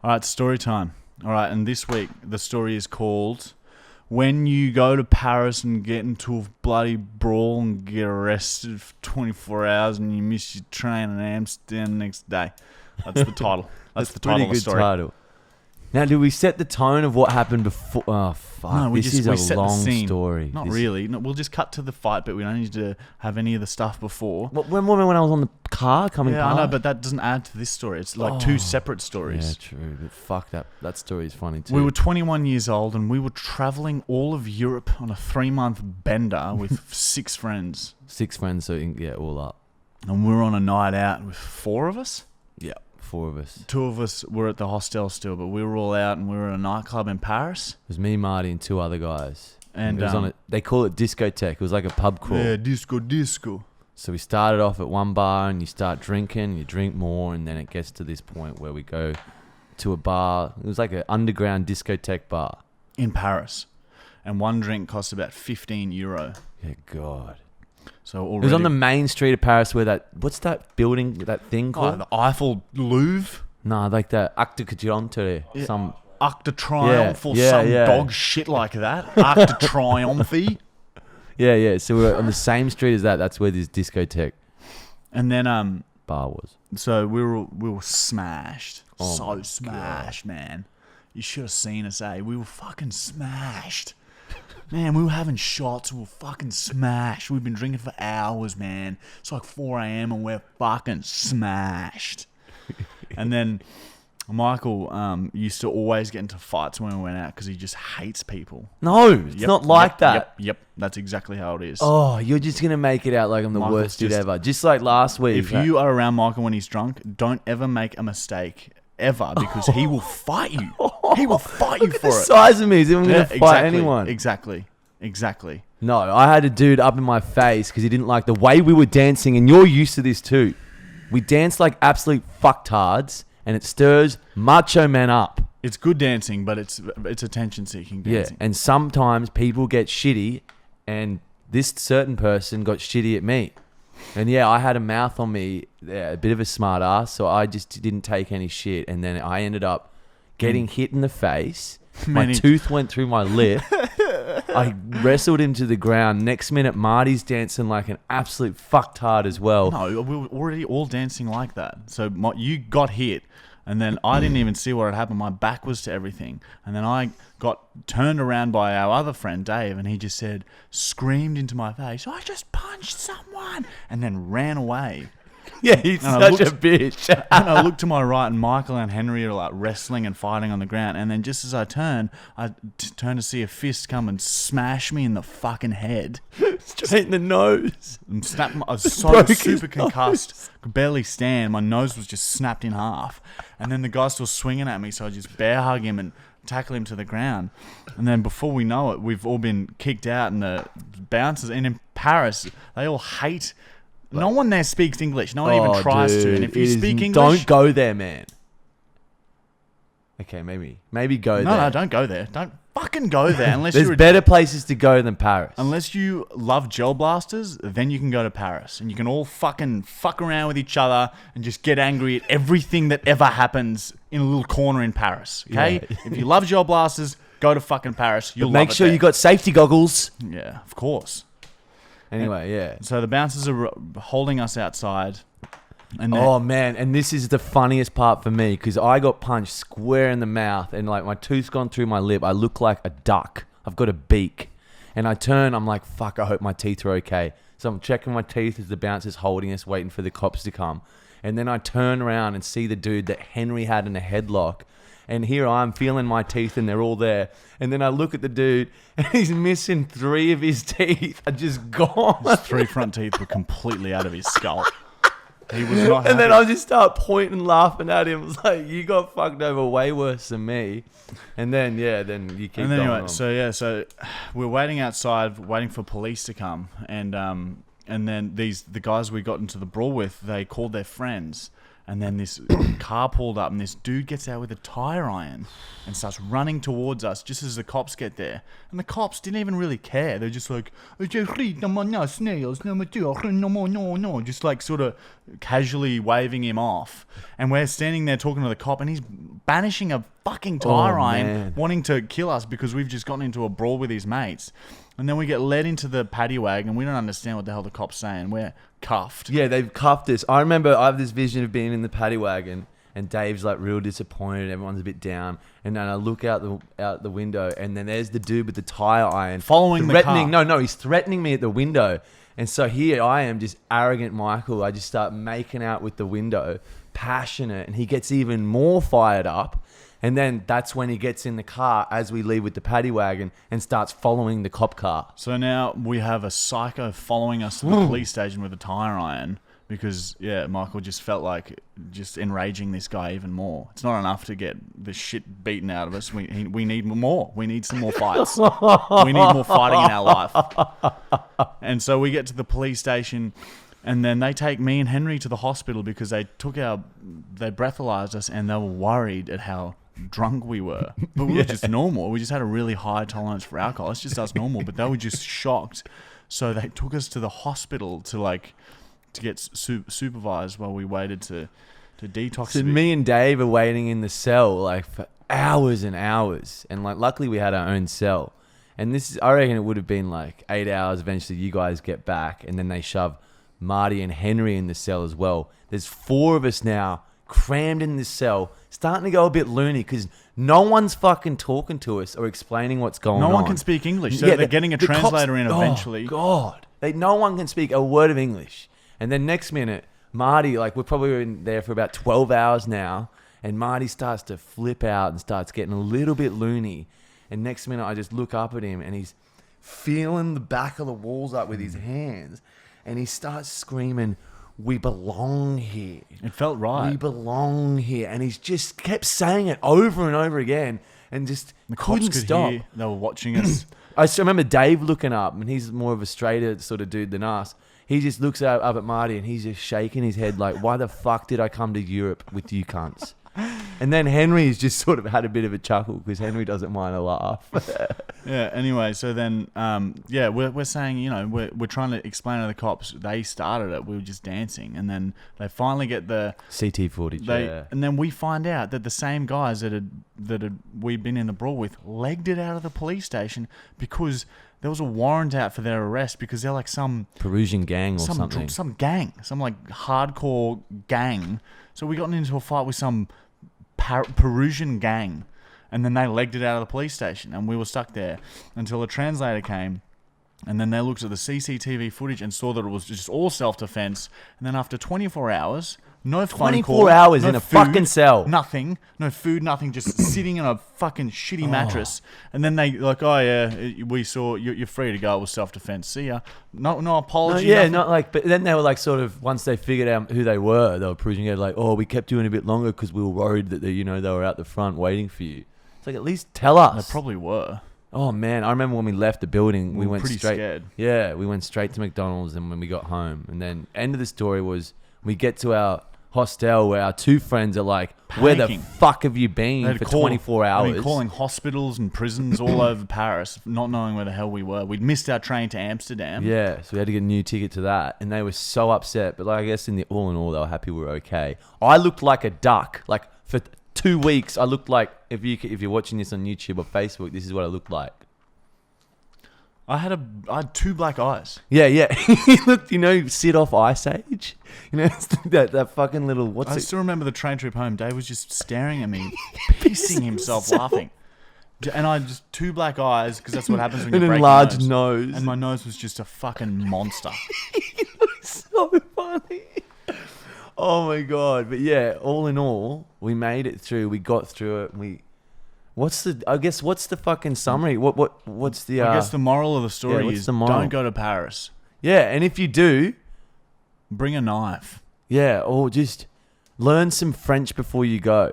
All right, story time. All right, and this week the story is called "When You Go to Paris and Get into a Bloody Brawl and Get Arrested for 24 hours and You Miss Your Train in Amsterdam the next day." That's the title. That's the title of the story. Title. Now, do we set the tone of what happened before? Oh, fuck. No, we this just is a long scene. story. Not really. No, we'll just cut to the fight, but we don't need to have any of the stuff before. When I was on the car coming past? Yeah, I know, but that doesn't add to this story. It's like two separate stories. Yeah, true. But fuck, that story is funny too. We were 21 years old and we were traveling all of Europe on a 3-month bender with 6 friends. 6 friends, so you can get all up. And we were on a night out with 4 of us. Yeah, 4 of us. 2 of us were at the hostel still, but we were all out and we were at a nightclub in Paris. It was me, Marty, and 2 other guys. And it was they call it discotheque. It was like a pub crawl. Yeah, disco. So we started off at one bar and you start drinking, you drink more, and then it gets to this point where we go to a bar. It was like an underground discotheque bar. In Paris. And one drink cost about €15. Yeah, God. So already, it was on the main street of Paris where what's that building, that thing called? the Eiffel Louvre? No, like the Arc de Triomphe. Yeah. Arc de Triomphe or dog shit like that. Arc de Triomphe. Yeah. So we were on the same street as that. That's where this discotheque and then bar was. So we were smashed. Oh so smashed, man. You should have seen us, eh? We were fucking smashed. Man, we were having shots. We were fucking smashed. We've been drinking for hours, man. It's like 4 a.m. and we're fucking smashed. And then Michael used to always get into fights when we went out because he just hates people. No, it's not like that. Yep. That's exactly how it is. Oh, you're just going to make it out like I'm the worst dude ever. Just like last week. If you are around Michael when he's drunk, don't ever make a mistake. Ever, because he will fight you. He will fight you for it. The size of me is even going to fight anyone. Exactly. No, I had a dude up in my face because he didn't like the way we were dancing, and you're used to this too. We dance like absolute fucktards, and it stirs macho men up. It's good dancing, but it's attention-seeking dancing. Yeah, and sometimes people get shitty, and this certain person got shitty at me. And yeah, I had a mouth on me, a bit of a smart ass, so I just didn't take any shit. And then I ended up getting hit in the face. My tooth went through my lip. I wrestled him to the ground. Next minute, Marty's dancing like an absolute fucktard as well. No, we were already all dancing like that. So you got hit, and then I didn't even see what had happened. My back was to everything. And then I got turned around by our other friend, Dave, and he just screamed into my face, "I just punched someone," and then ran away. Yeah, he's such a bitch. And I looked to my right, and Michael and Henry are like wrestling and fighting on the ground. And then just as I turn to see a fist come and smash me in the fucking head. Straight in the nose. And I was super concussed. Could barely stand. My nose was just snapped in half. And then the guy's still swinging at me, so I just bear hug him and tackle him to the ground. And then before we know it, we've all been kicked out, and the bouncers. And in Paris, they all hate... No one there speaks English. No one even tries to. And if you speak English... Don't go there, man. Okay, maybe go there. No, don't go there. Don't fucking go there unless There's better places to go than Paris. Unless you love gel blasters, then you can go to Paris. And you can all fucking fuck around with each other and just get angry at everything that ever happens in a little corner in Paris. Okay? Yeah. If you love gel blasters, go to fucking Paris. You'll love it. Make sure you got safety goggles. Yeah, of course. Anyway, yeah. So the bouncers are holding us outside. And man, and this is the funniest part for me because I got punched square in the mouth and like my tooth's gone through my lip. I look like a duck. I've got a beak. And I turn, I'm like, fuck, I hope my teeth are okay. So I'm checking my teeth as the bouncer's holding us, waiting for the cops to come. And then I turn around and see the dude that Henry had in a headlock. And here I'm feeling my teeth and they're all there. And then I look at the dude and he's missing 3 of his teeth are just gone. His 3 front teeth were completely out of his skull. He was not happy. And then I just start pointing and laughing at him. It's like, you got fucked over way worse than me. And then, then you keep going on. So we're waiting outside, waiting for police to come. And then the guys we got into the brawl with, they called their friends. And then this car pulled up, and this dude gets out with a tire iron and starts running towards us just as the cops get there. And the cops didn't even really care. They're just like, just like sort of casually waving him off. And we're standing there talking to the cop, and he's banishing a fucking tire iron, wanting to kill us because we've just gotten into a brawl with his mates. And then we get led into the paddy wagon, and we don't understand what the hell the cop's saying. We're cuffed. Yeah, they've cuffed us. I remember I have this vision of being in the paddy wagon, and Dave's like real disappointed. Everyone's a bit down, and then I look out the window, and then there's the dude with the tire iron Following the car. No, he's threatening me at the window. And so here I am, just arrogant Michael. I just start making out with the window, passionate, and he gets even more fired up. And then that's when he gets in the car as we leave with the paddy wagon and starts following the cop car. So now we have a psycho following us to the police station with a tire iron because, Michael just felt like just enraging this guy even more. It's not enough to get the shit beaten out of us. We need more. We need some more fights. We need more fighting in our life. And so we get to the police station, and then they take me and Henry to the hospital because they breathalyzed us, and they were worried at how drunk we were. But we were just normal. We just had a really high tolerance for alcohol. It's just us normal, but they were just shocked. So they took us to the hospital to get supervised while we waited to detox. So me and Dave are waiting in the cell like for hours and hours, and like luckily we had our own cell. And I reckon it would have been like 8 hours. Eventually you guys get back, and then they shove Marty and Henry in the cell as well. There's 4 of us now crammed in this cell, starting to go a bit loony because no one's fucking talking to us or explaining what's going on. No one can speak English, so they're getting a translator in eventually. Oh, God. No one can speak a word of English. And then next minute, Marty, like we're probably in there for about 12 hours now, and Marty starts to flip out and starts getting a little bit loony. And next minute, I just look up at him, and he's feeling the back of the walls up with his hands, and he starts screaming, "We belong here. It felt right. We belong here." And he's just kept saying it over and over again, and just the cops couldn't could stop. hear. They were watching us. I still remember Dave looking up, and he's more of a straighter sort of dude than us. He just looks up at Marty, and he's just shaking his head like, "Why the fuck did I come to Europe with you cunts?" And then Henry's just sort of had a bit of a chuckle because Henry doesn't mind a laugh. Yeah. Anyway, so then, we're saying, we're trying to explain to the cops they started it. We were just dancing, and then they finally get the CT footage. and then we find out that the same guys that we'd been in the brawl with legged it out of the police station because there was a warrant out for their arrest because they're like some Perusian gang or something. Some gang, some like hardcore gang. So we got into a fight with some Perusian gang, and then they legged it out of the police station, and we were stuck there until a translator came, and then they looked at the CCTV footage and saw that it was just all self-defense. And then after 24 hours, no phone call, 24 hours no in a food, fucking cell, nothing, no food, nothing, just sitting in a fucking shitty mattress. And then they like, "Oh yeah, we saw you're free to go. It was self-defense. See ya. No apology." yeah, nothing. not like. But then they were like, sort of, once they figured out who they were Perusian gang, like, "Oh, we kept doing a bit longer because we were worried that they were out the front waiting for you." It's like, at least tell us. They probably were. Oh man, I remember when we left the building, we went pretty straight. scared. Yeah, we went straight to McDonald's, and when we got home, and then end of the story was we get to our hostel where our 2 friends are like, "Where the Panicking. fuck have you been for 24 hours?" They'd been calling hospitals and prisons all over Paris, not knowing where the hell we were. We'd missed our train to Amsterdam. Yeah, so we had to get a new ticket to that, and they were so upset. But like, I guess all in all, they were happy we were okay. I looked like a duck. Like for 2 weeks, I looked like if you're watching this on YouTube or Facebook, this is what I looked like. I had 2 black eyes. Yeah. He looked, Sid off Ice Age. That fucking little, I still remember the train trip home. Dave was just staring at me, pissing himself laughing. And I just 2 black eyes, because that's what happens when you break an your enlarged nose. And my nose was just a fucking monster. It was so funny. Oh my God. But yeah, all in all, we made it through. We got through it. What's the fucking summary? What's the? I guess the moral of the story is don't go to Paris. Yeah, and if you do, bring a knife. Yeah, or just learn some French before you go.